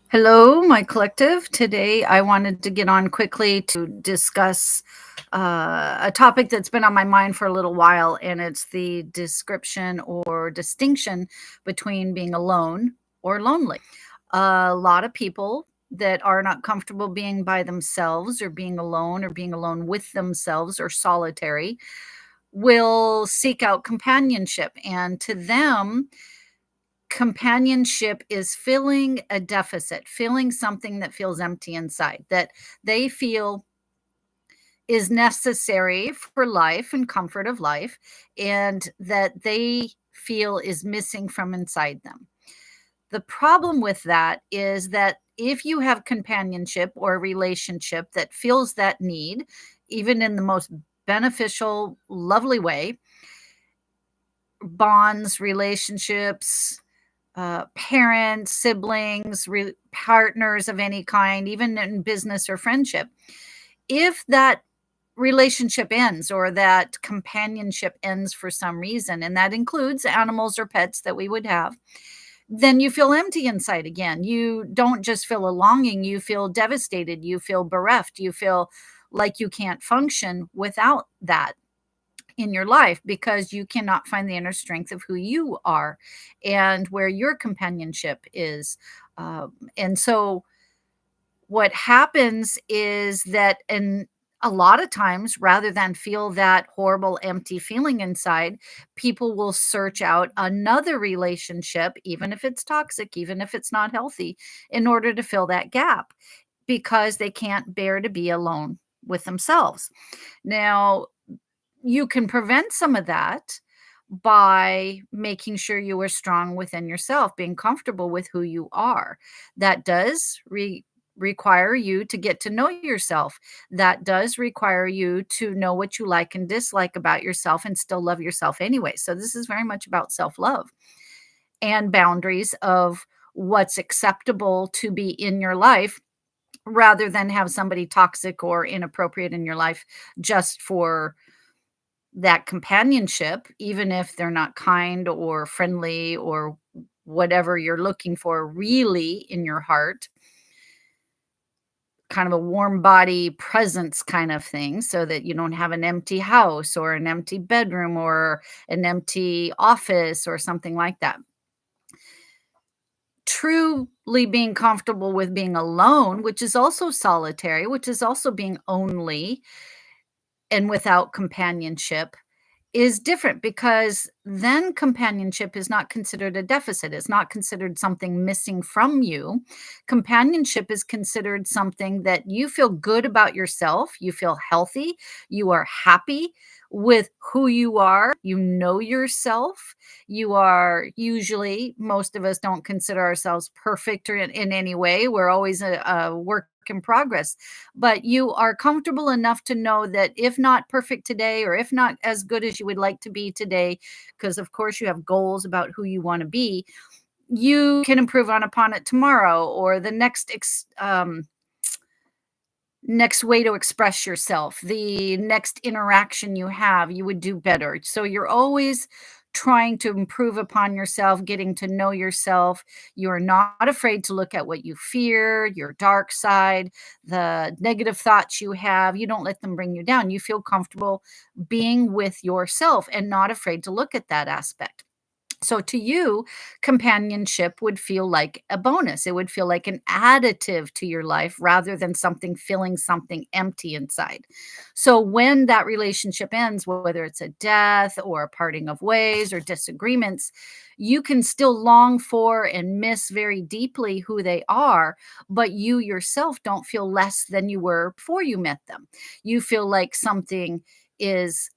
Hello, my collective. Today, I wanted to get on quickly to discuss a topic that's been on my mind for a little while, and it's the description or distinction between being alone or lonely. A lot of people that are not comfortable being by themselves or being alone with themselves or solitary will seek out companionship. And to them, companionship is filling a deficit, filling something that feels empty inside, that they feel is necessary for life and comfort of life, and that they feel is missing from inside them. The problem with that is that if you have companionship or a relationship that fills that need, even in the most beneficial, lovely way, bonds, relationships, parents, siblings, partners of any kind, even in business or friendship. If that relationship ends or that companionship ends for some reason, and that includes animals or pets that we would have, then you feel empty inside again. You don't just feel a longing, you feel devastated, you feel bereft, you feel like you can't function without that in your life because you cannot find the inner strength of who you are and where your companionship is. And so, what happens is that, and a lot of times, rather than feel that horrible, empty feeling inside, people will search out another relationship, even if it's toxic, even if it's not healthy, in order to fill that gap because they can't bear to be alone with themselves. Now, you can prevent some of that by making sure you are strong within yourself, being comfortable with who you are. That does require you to get to know yourself. That does require you to know what you like and dislike about yourself and still love yourself anyway. So, this is very much about self love and boundaries of what's acceptable to be in your life rather than have somebody toxic or inappropriate in your life just for that companionship, even if they're not kind or friendly or whatever you're looking for really in your heart, kind of a warm body presence kind of thing, so that you don't have an empty house or an empty bedroom or an empty office or something like that. Truly being comfortable with being alone, which is also solitary, which is also being only and without companionship, is different because then companionship is not considered a deficit. It's not considered something missing from you. Companionship is considered something that you feel good about yourself. You feel healthy. You are happy with who you are. You know yourself. You are usually, most of us don't consider ourselves perfect or in any way. We're always a work in progress, but you are comfortable enough to know that if not perfect today, or if not as good as you would like to be today, because of course you have goals about who you want to be, you can improve on upon it tomorrow or the next way to express yourself, the next interaction you have, you would do better. So you're always trying to improve upon yourself, getting to know yourself. You're not afraid to look at what you fear, your dark side, the negative thoughts you have. You don't let them bring you down. You feel comfortable being with yourself and not afraid to look at that aspect. So to you, companionship would feel like a bonus. It would feel like an additive to your life rather than something filling something empty inside. So when that relationship ends, whether it's a death or a parting of ways or disagreements, you can still long for and miss very deeply who they are, but you yourself don't feel less than you were before you met them. You feel like something is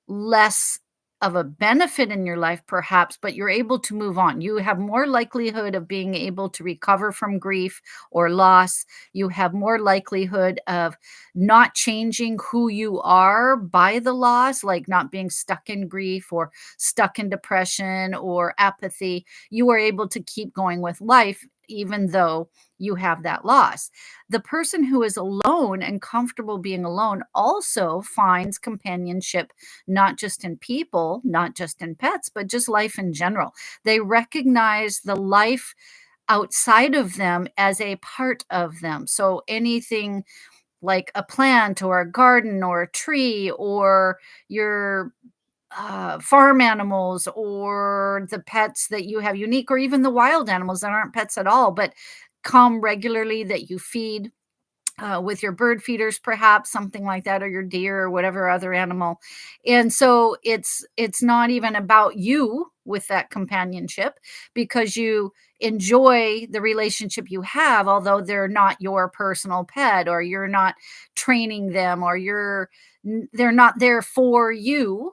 less of a benefit in your life perhaps, but you're able to move on. You have more likelihood of being able to recover from grief or loss. You have more likelihood of not changing who you are by the loss, like not being stuck in grief or stuck in depression or apathy. You are able to keep going with life even though you have that loss. The person who is alone and comfortable being alone also finds companionship not just in people, not just in pets, but just life in general. They recognize the life outside of them as a part of them. So anything like a plant or a garden or a tree or your farm animals or the pets that you have unique, or even the wild animals that aren't pets at all, but come regularly that you feed with your bird feeders, perhaps something like that, or your deer or whatever other animal. And so it's not even about you with that companionship, because you enjoy the relationship you have, although they're not your personal pet, or you're not training them, or they're not there for you.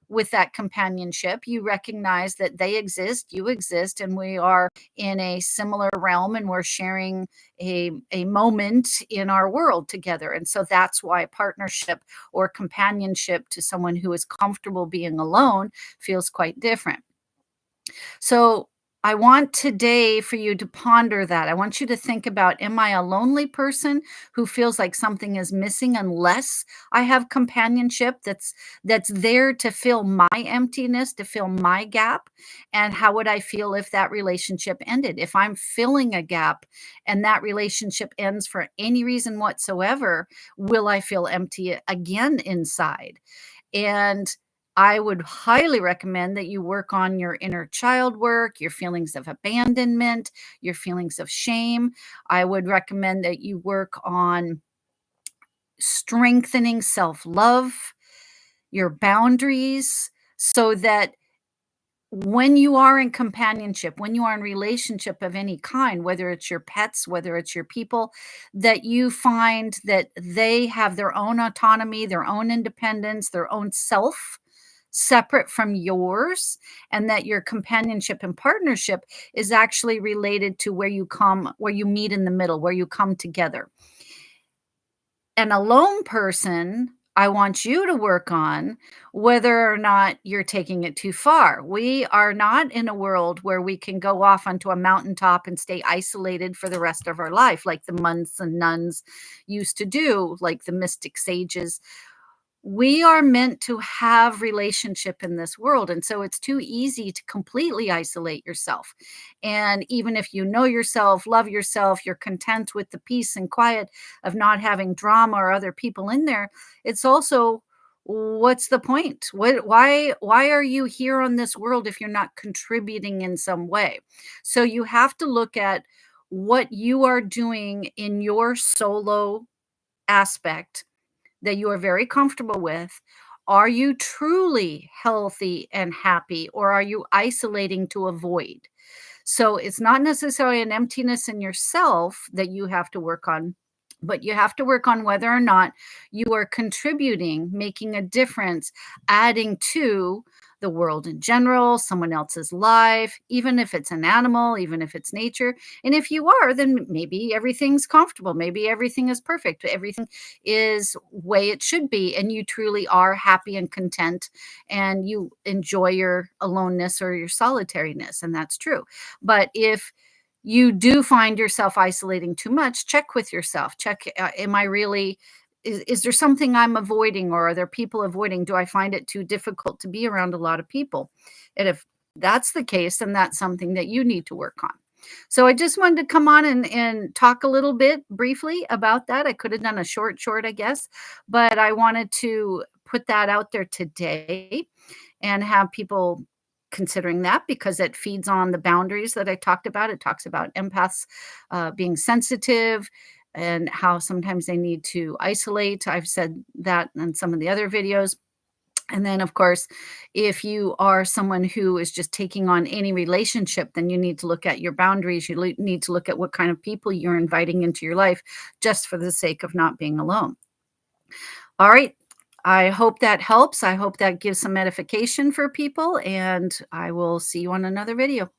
With that companionship, you recognize that they exist, you exist, and we are in a similar realm, and we're sharing a moment in our world together. And so that's why partnership or companionship to someone who is comfortable being alone feels quite different. So I want today for you to ponder that. I want you to think about, am I a lonely person who feels like something is missing unless I have companionship that's there to fill my emptiness, to fill my gap? And how would I feel if that relationship ended? If I'm filling a gap and that relationship ends for any reason whatsoever, will I feel empty again inside? And I would highly recommend that you work on your inner child work, your feelings of abandonment, your feelings of shame. I would recommend that you work on strengthening self love, your boundaries, so that when you are in companionship, when you are in relationship of any kind, whether it's your pets, whether it's your people, that you find that they have their own autonomy, their own independence, their own self separate from yours, and that your companionship and partnership is actually related to where you meet in the middle, where you come together. An alone person, I want you to work on whether or not you're taking it too far. We are not in a world where we can go off onto a mountaintop and stay isolated for the rest of our life, like the monks and nuns used to do, like the mystic sages. We are meant to have relationship in this world, and so it's too easy to completely isolate yourself. And even if you know yourself, love yourself, you're content with the peace and quiet of not having drama or other people in there, it's also, what's the point? Why are you here on this world if you're not contributing in some way? So you have to look at what you are doing in your solo aspect that you are very comfortable with. Are you truly healthy and happy, or are you isolating to avoid? So it's not necessarily an emptiness in yourself that you have to work on, but you have to work on whether or not you are contributing, making a difference, adding to the world in general, someone else's life, even if it's an animal, even if it's nature. And if you are, then maybe everything's comfortable. Maybe everything is perfect. Everything is way it should be. And you truly are happy and content, and you enjoy your aloneness or your solitariness. And that's true. But if you do find yourself isolating too much, check with yourself. Check, am I really, is there something I'm avoiding, or are there people avoiding? Do I find it too difficult to be around a lot of people? And if that's the case, then that's something that you need to work on. So I just wanted to come on and talk a little bit briefly about that. I could have done a short, I guess, but I wanted to put that out there today and have people considering that, because it feeds on the boundaries that I talked about. It talks about empaths being sensitive and how sometimes they need to isolate. I've said that in some of the other videos. And then, of course, if you are someone who is just taking on any relationship, then you need to look at your boundaries. You need to look at what kind of people you're inviting into your life just for the sake of not being alone. All right. I hope that helps. I hope that gives some edification for people, and I will see you on another video.